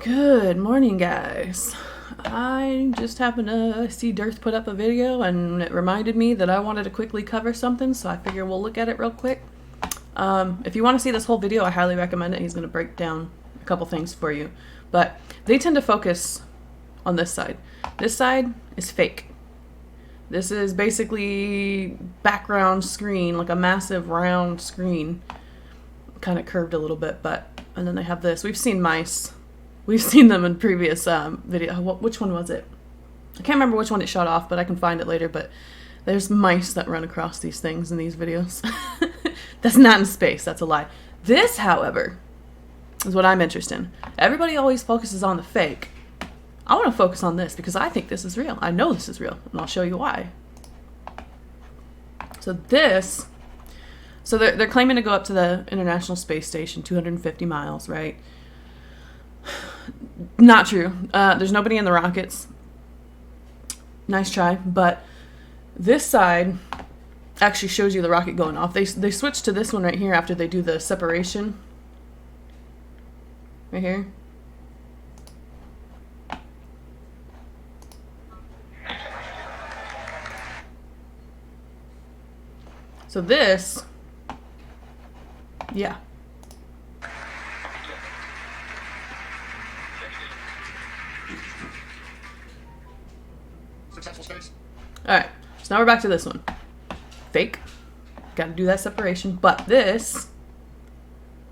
Good morning, guys. I just happened to see DIRTH put up a video and it reminded me that I wanted to quickly cover something, so I figure we'll look at it real quick. If you want to see this whole video, I highly recommend it. He's going to break down a couple things for you. But they tend to focus on this side. This side is fake. This is basically background screen, like a massive round screen. Kind of curved a little bit, and then they have this. We've seen mice. We've seen them in previous video. Which one was it? I can't remember which one it shot off, but I can find it later. But there's mice that run across these things in these videos. That's not in space. That's a lie. This, however, is what I'm interested in. Everybody always focuses on the fake. I want to focus on this because I think this is real. I know this is real, and I'll show you why. So this... So they're claiming to go up to the International Space Station, 250 miles, right? Not true. There's nobody in the rockets. Nice try. But this side actually shows you the rocket going off. They switch to this one right here after they do the separation. Right here. So this... Yeah. Successful space. Alright, so now we're back to this one. Fake. Gotta do that separation. But this,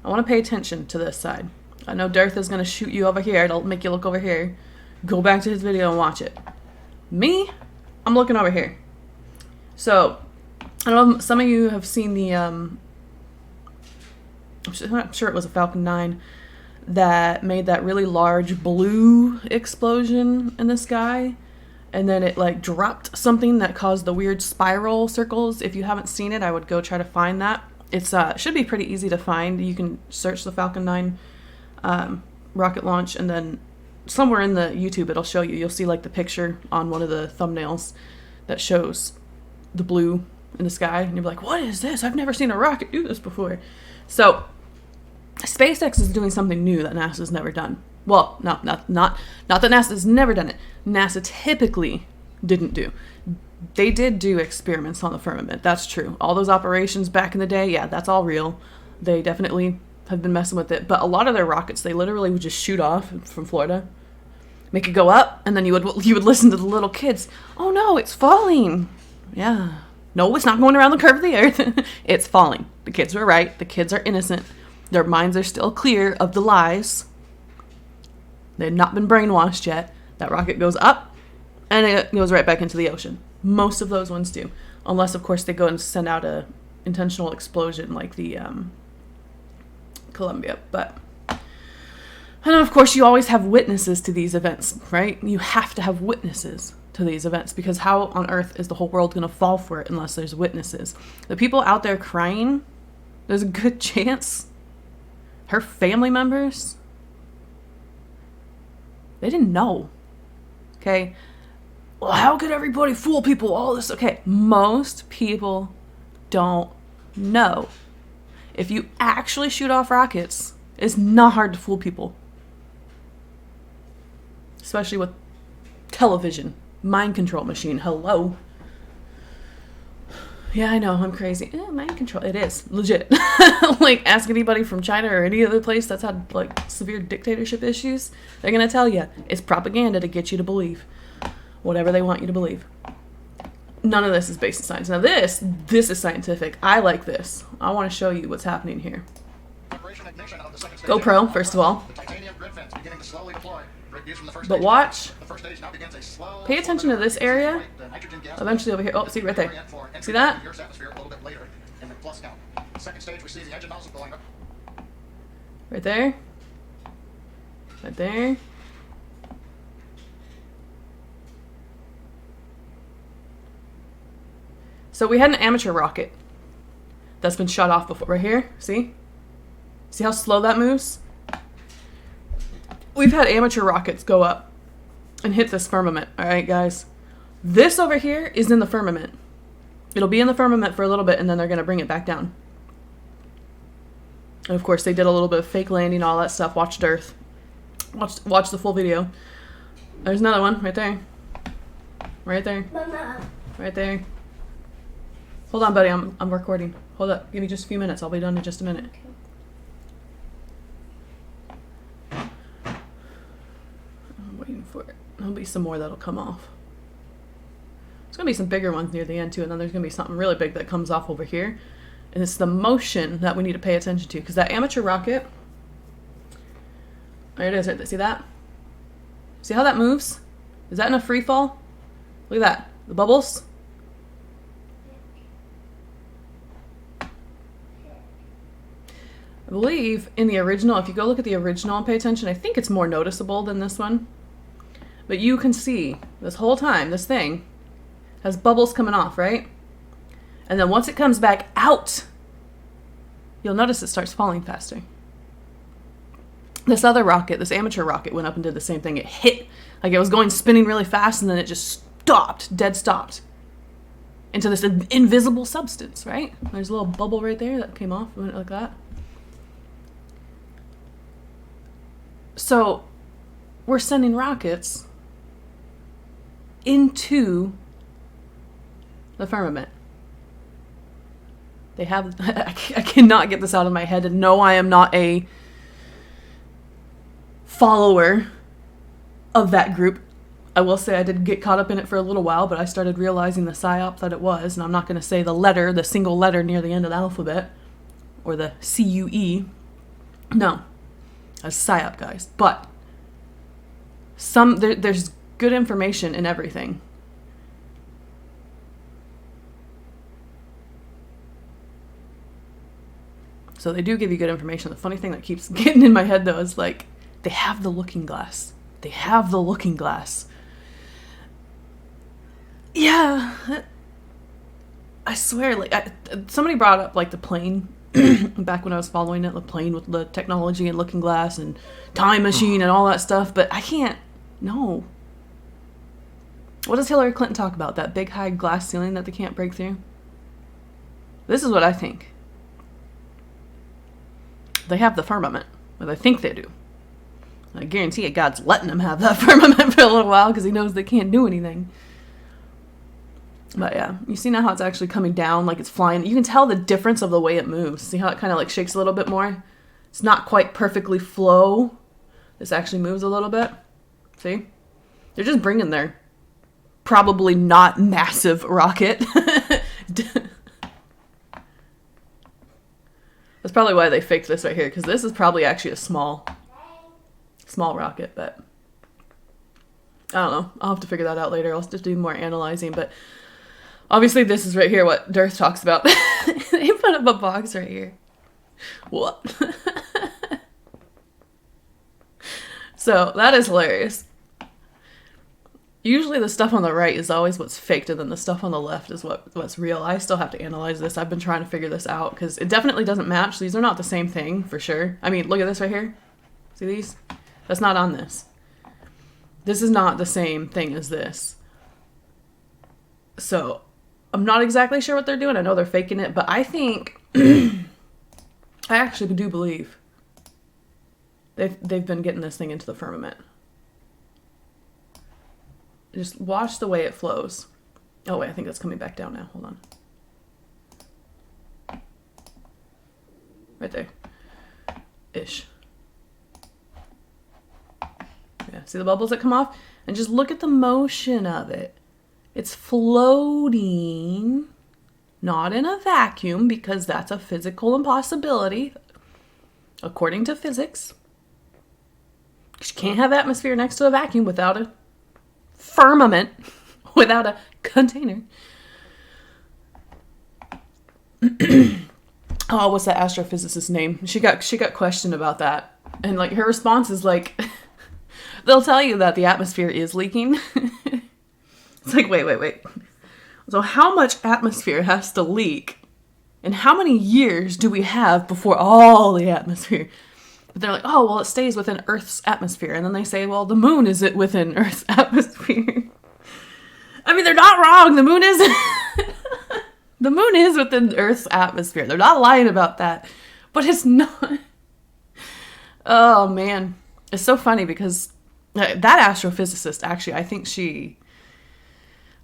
I want to pay attention to this side. I know DIRTH is going to shoot you over here. It'll make you look over here. Go back to his video and watch it. Me, I'm looking over here. So, I don't know if some of you have seen the, I'm sure it was a Falcon 9 that made that really large blue explosion in the sky. And then it like dropped something that caused the weird spiral circles. If you haven't seen it, I would go try to find that. It's should be pretty easy to find. You can search the Falcon 9 rocket launch, and then somewhere in the YouTube it'll show you. You'll see like the picture on one of the thumbnails that shows the blue in the sky, and you're like, what is this? I've never seen a rocket do this before. So SpaceX is doing something new that NASA's never done. Well, not that NASA's never done it. NASA typically didn't do. They did do experiments on the firmament. That's true. All those operations back in the day, yeah, that's all real. They definitely have been messing with it. But a lot of their rockets, they literally would just shoot off from Florida, make it go up, and then you would listen to the little kids. Oh no, it's falling. Yeah. No, it's not going around the curve of the earth. It's falling. The kids were right. The kids are innocent. Their minds are still clear of the lies. They've not been brainwashed yet. That rocket goes up, and it goes right back into the ocean. Most of those ones do. Unless, of course, they go and send out a intentional explosion like the Columbia. But, and then, of course, you always have witnesses to these events, right? You have to have witnesses to these events, because how on earth is the whole world going to fall for it unless there's witnesses? The people out there crying, there's a good chance her family members, they didn't know. Okay? Well, how could everybody fool people? All this. Okay, most people don't know. If you actually shoot off rockets, it's not hard to fool people. Especially with television. Mind control machine. Hello. Yeah, I know, I'm crazy. Mind control. It is. Legit. Like, ask anybody from China or any other place that's had, like, severe dictatorship issues. They're going to tell you it's propaganda to get you to believe whatever they want you to believe. None of this is based in science. Now, this is scientific. I like this. I want to show you what's happening here. GoPro, first of all. But watch. Pay attention to this area. Eventually over here. Oh, see right there. See that? Right there. Right there. So we had an amateur rocket that's been shot off before. Right here. See? See how slow that moves? We've had amateur rockets go up and hit this firmament. Alright, guys? This over here is in the firmament. It'll be in the firmament for a little bit, and then they're going to bring it back down. And of course, they did a little bit of fake landing, all that stuff. Watch DIRTH. Watch the full video. There's another one right there. Right there. Mama. Right there. Hold on, buddy. I'm recording. Hold up. Give me just a few minutes. I'll be done in just a minute. I'm waiting for it. There'll be some more that'll come off. There's going to be some bigger ones near the end, too. And then there's going to be something really big that comes off over here. And it's the motion that we need to pay attention to. Because that amateur rocket... There it is. Right there. See that? See how that moves? Is that in a free fall? Look at that. The bubbles. I believe in the original, if you go look at the original and pay attention, I think it's more noticeable than this one. But you can see this whole time, this thing has bubbles coming off, right? And then once it comes back out, you'll notice it starts falling faster. This other rocket, this amateur rocket, went up and did the same thing. It hit, like it was going spinning really fast, and then it just stopped, dead stopped, into this invisible substance, right? There's a little bubble right there that came off, went like that. So, we're sending rockets into the firmament. They have, I cannot get this out of my head, and no, I am not a follower of that group. I will say I did get caught up in it for a little while, but I started realizing the psyop that it was, and I'm not going to say the single letter near the end of the alphabet, or the C-U-E. No. That's psyop, guys. But there's good information in everything. So they do give you good information. The funny thing that keeps getting in my head, though, is like, they have the looking glass. They have the looking glass. Yeah. I swear, like, somebody brought up, like, the plane. Back when I was following it, the plane with the technology and looking glass and time machine and all that stuff, but I can't, no. What does Hillary Clinton talk about? That big high glass ceiling that they can't break through? This is what I think. They have the firmament, or they think they do. I guarantee you God's letting them have that firmament for a little while because he knows they can't do anything. But yeah, you see now how it's actually coming down, like it's flying. You can tell the difference of the way it moves. See how it kind of like shakes a little bit more? It's not quite perfectly flow. This actually moves a little bit. See? They're just bringing their probably not massive rocket. That's probably why they faked this right here, because this is probably actually a small rocket, but I don't know. I'll have to figure that out later. I'll just do more analyzing, but obviously this is right here what DIRTH talks about. They put up a box right here. What? So that is hilarious. Usually the stuff on the right is always what's faked, and then the stuff on the left is what's real. I still have to analyze this. I've been trying to figure this out because it definitely doesn't match. These are not the same thing for sure. I mean, look at this right here. See these? That's not on this. This is not the same thing as this. So I'm not exactly sure what they're doing. I know they're faking it, but I think, I actually do believe they've been getting this thing into the firmament. Just watch the way it flows. Oh wait, I think that's coming back down now. Hold on. Right there. Ish. Yeah, see the bubbles that come off? And just look at the motion of it. It's floating, not in a vacuum, because that's a physical impossibility, according to physics. You can't have atmosphere next to a vacuum without a firmament, without a container. Oh, what's that astrophysicist's name? She got questioned about that, and like her response is like, they'll tell you that the atmosphere is leaking. It's like, wait. So how much atmosphere has to leak? And how many years do we have before all the atmosphere? But they're like, oh, well, it stays within Earth's atmosphere. And then they say, well, the moon is it within Earth's atmosphere? I mean, they're not wrong. The moon is the moon is within Earth's atmosphere. They're not lying about that. But it's not. Oh, man. it's so funny because that astrophysicist, actually, I think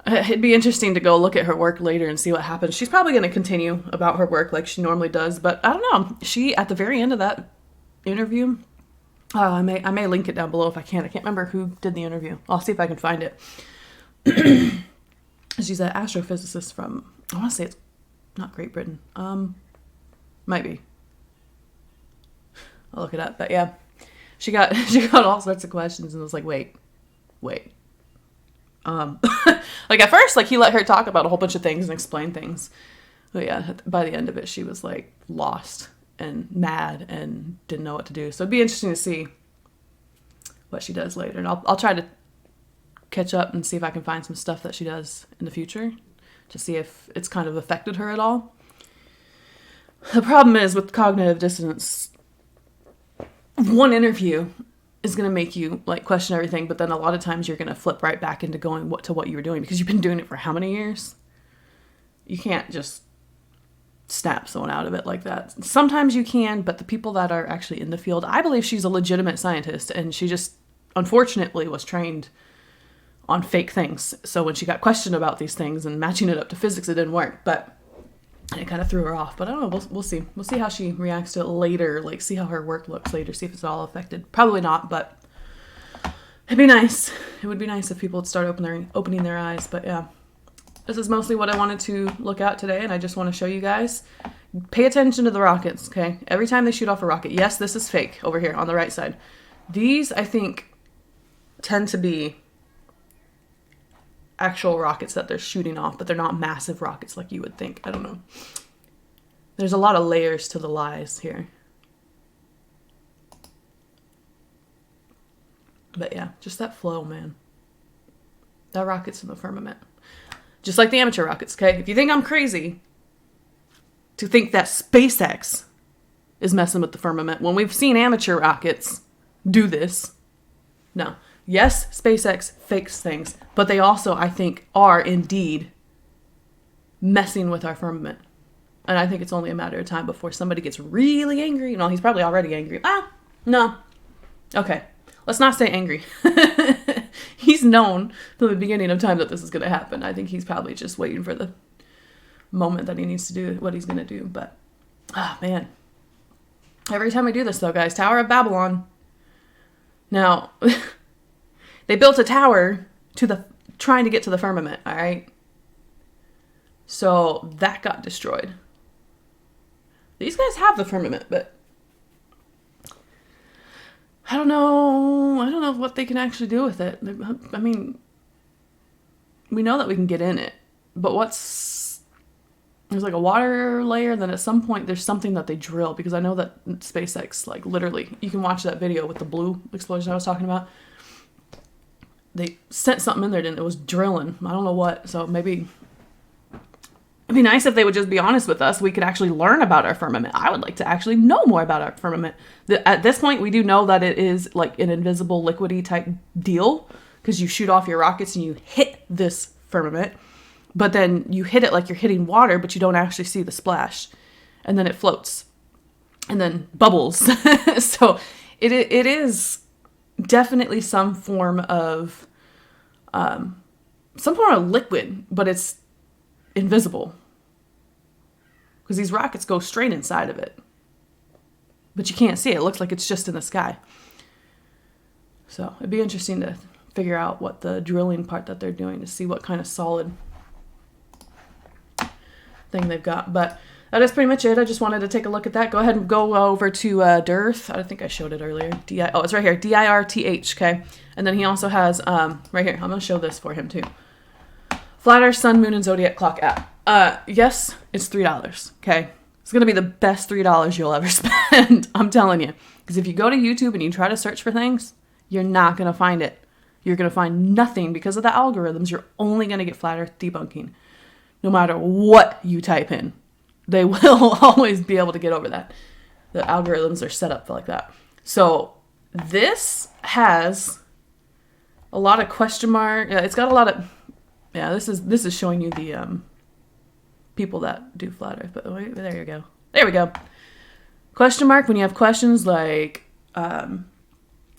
it'd be interesting to go look at her work later and see what happens. She's probably going to continue about her work like she normally does, but I don't know. She, at the very end of that interview, I may link it down below if I can. I can't remember who did the interview. I'll see if I can find it. She's an astrophysicist from, I want to say it's not Great Britain. Might be. I'll look it up. But yeah, she got all sorts of questions and was like, wait. Like at first, like he let her talk about a whole bunch of things and explain things. But yeah, by the end of it, she was like lost and mad and didn't know what to do. So it'd be interesting to see what she does later. And I'll try to catch up and see if I can find some stuff that she does in the future to see if it's kind of affected her at all. The problem is with cognitive dissonance, one interview is going to make you like question everything, but then a lot of times you're going to flip right back into going what you were doing because you've been doing it for how many years? You can't just snap someone out of it like that. Sometimes you can, but the people that are actually in the field, I believe she's a legitimate scientist and she just unfortunately was trained on fake things. So when she got questioned about these things and matching it up to physics, it didn't work, but it kind of threw her off. But I don't know, we'll see. We'll see how she reacts to it later, like see how her work looks later, see if it's all affected. Probably not, but it'd be nice. It would be nice if people would start opening their eyes, but yeah. This is mostly what I wanted to look at today, and I just want to show you guys. Pay attention to the rockets, okay? Every time they shoot off a rocket, yes, this is fake over here on the right side. These, I think, tend to be actual rockets that they're shooting off, but they're not massive rockets like you would think. I don't know. There's a lot of layers to the lies here. But yeah, just that flow, man. That rocket's in the firmament. Just like the amateur rockets, okay? If you think I'm crazy to think that SpaceX is messing with the firmament when we've seen amateur rockets do this, no. Yes, SpaceX fakes things, but they also, I think, are indeed messing with our firmament. And I think it's only a matter of time before somebody gets really angry. No, he's probably already angry. No. Okay, let's not say angry. He's known from the beginning of time that this is going to happen. I think he's probably just waiting for the moment that he needs to do what he's going to do. But, man. Every time I do this, though, guys, Tower of Babylon. Now, they built a tower trying to get to the firmament, all right? So that got destroyed. These guys have the firmament, but I don't know what they can actually do with it. I mean, we know that we can get in it, but there's like a water layer, and then at some point there's something that they drill, because I know that SpaceX, like literally, you can watch that video with the blue explosion I was talking about. They sent something in there and it was drilling. I don't know what, so maybe it'd be nice if they would just be honest with us. We could actually learn about our firmament. I would like to actually know more about our firmament. At this point, we do know that it is like an invisible liquidy type deal, because you shoot off your rockets and you hit this firmament, but then you hit it like you're hitting water, but you don't actually see the splash, and then it floats and then bubbles. So it is definitely some form of liquid, but it's invisible, because these rockets go straight inside of it, but you can't see it. It looks like it's just in the sky. So it'd be interesting to figure out what the drilling part that they're doing to see what kind of solid thing they've got. But that is pretty much it. I just wanted to take a look at that. Go ahead and go over to DIRTH. I think I showed it earlier. It's right here. DIRTH, okay? And then he also has, right here, I'm going to show this for him too. Flat Earth, Sun, Moon, and Zodiac Clock app. Yes, it's $3, okay? It's going to be the best $3 you'll ever spend. I'm telling you. Because if you go to YouTube and you try to search for things, you're not going to find it. You're going to find nothing because of the algorithms. You're only going to get Flat Earth debunking. No matter what you type in, they will always be able to get over that. The algorithms are set up like that. So this has a lot of question mark. Yeah, it's got a lot of. Yeah, this is showing you the people that do Flat Earth. But wait, there you go. There we go. Question mark when you have questions like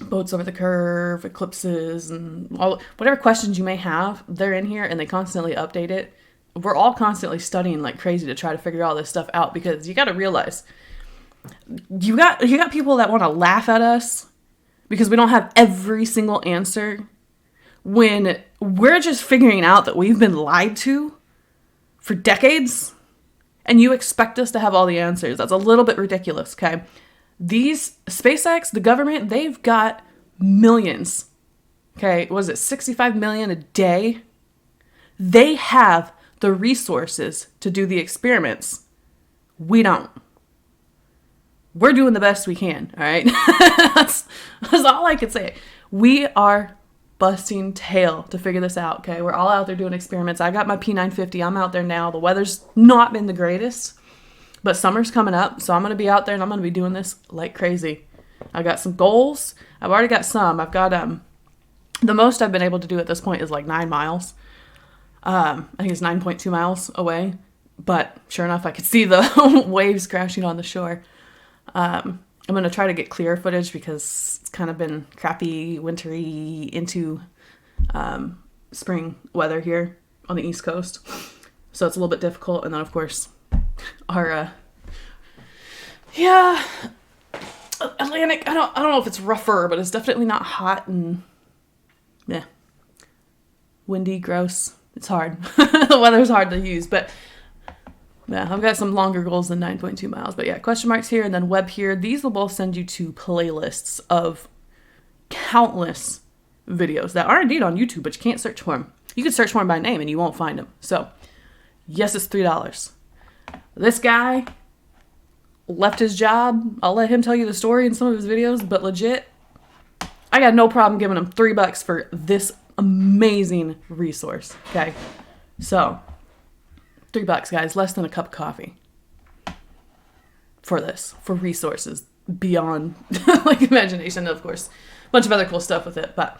boats over the curve, eclipses, and all whatever questions you may have, they're in here and they constantly update it. We're all constantly studying like crazy to try to figure all this stuff out, because you got to realize you got people that want to laugh at us because we don't have every single answer, when we're just figuring out that we've been lied to for decades, and you expect us to have all the answers. That's a little bit ridiculous, okay? These SpaceX, the government, they've got millions. Okay, was it 65 million a day? They have the resources to do the experiments. We don't. We're doing the best we can, all right? that's all I can say. We are busting tail to figure this out, okay? We're all out there doing experiments. I got my P950. I'm out there now. The weather's not been the greatest, but summer's coming up, so I'm going to be out there and I'm going to be doing this like crazy. I got some goals. I've already got some. I've got, the most I've been able to do at this point is like 9 miles. I think it's 9.2 miles away, but sure enough, I could see the waves crashing on the shore. I'm going to try to get clear footage because it's kind of been crappy, wintry into spring weather here on the East Coast. So it's a little bit difficult. And then, of course, our, Atlantic, I don't know if it's rougher, but it's definitely not hot and, windy, gross. It's hard. The weather's hard to use, but yeah, I've got some longer goals than 9.2 miles. But yeah, question marks here and then web here. These will both send you to playlists of countless videos that are indeed on YouTube, but you can't search for them. You can search for them by name and you won't find them. So yes, it's $3. This guy left his job. I'll let him tell you the story in some of his videos, but legit, I got no problem giving him $3 for this amazing resource. Okay. So $3, guys, less than a cup of coffee for this, for resources beyond like imagination. Of course, a bunch of other cool stuff with it, but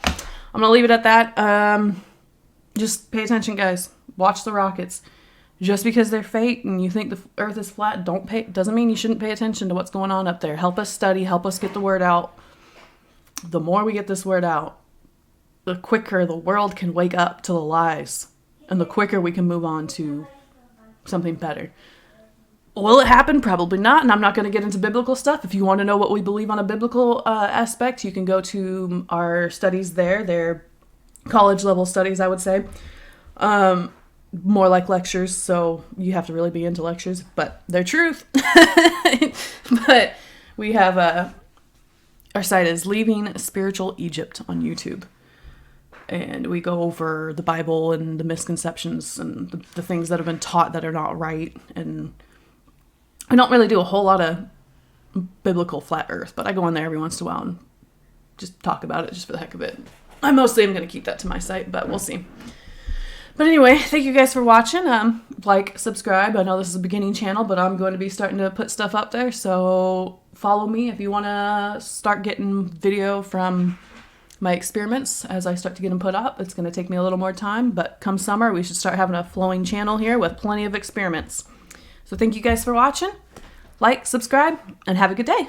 I'm gonna leave it at that. Just pay attention, guys. Watch the rockets. Just because they're fake and you think the earth is flat, doesn't mean you shouldn't pay attention to what's going on up there. Help us study, help us get the word out. The more we get this word out, the quicker the world can wake up to the lies, and the quicker we can move on to something better. Will it happen? Probably not, and I'm not going to get into biblical stuff. If you want to know what we believe on a biblical aspect, you can go to our studies there. They're college-level studies, I would say. More like lectures, so you have to really be into lectures, but they're truth. But we have our site is Leaving Spiritual Egypt on YouTube. And we go over the Bible and the misconceptions and the things that have been taught that are not right. And I don't really do a whole lot of biblical flat earth, but I go in there every once in a while and just talk about it just for the heck of it. I mostly am going to keep that to my site, but we'll see. But anyway, thank you guys for watching. Like, subscribe. I know this is a beginning channel, but I'm going to be starting to put stuff up there. So follow me if you want to start getting video from my experiments as I start to get them put up. It's going to take me a little more time, but come summer, we should start having a flowing channel here with plenty of experiments. So thank you guys for watching. Like, subscribe, and have a good day.